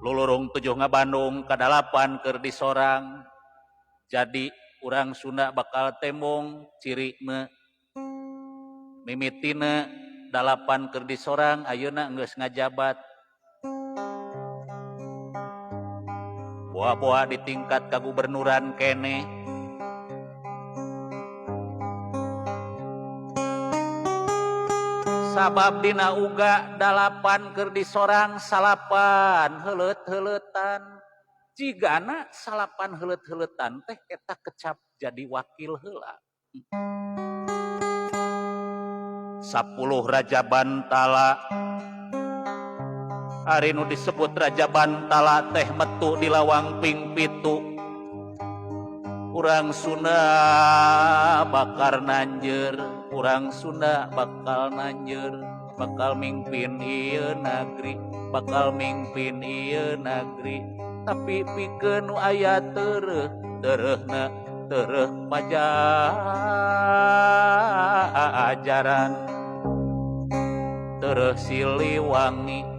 lulurung 7 Bandung ke-8 keur disorang jadi urang Sunda bakal tembong ciri mimitina 8 keur disorang ayeuna geus ngajabat boa-boa di tingkat kagubernuran kene sabab dina uga 8 keur disorang salapan heuleut-heuleutan jigana salapan heuleut-heuleutan teh eta kecap jadi wakil heula 10 Raja Bantala hari nu disebut Raja Bantala teh metu di lawang ping pitu urang Sunda bakal nanjeur urang Sunda bakal nanjeur bakal mimpin ieu nagri bakal mimpin ieu nagri tapi pikeun nu aya teureuna teureuk pajajaran teureuk Siliwangi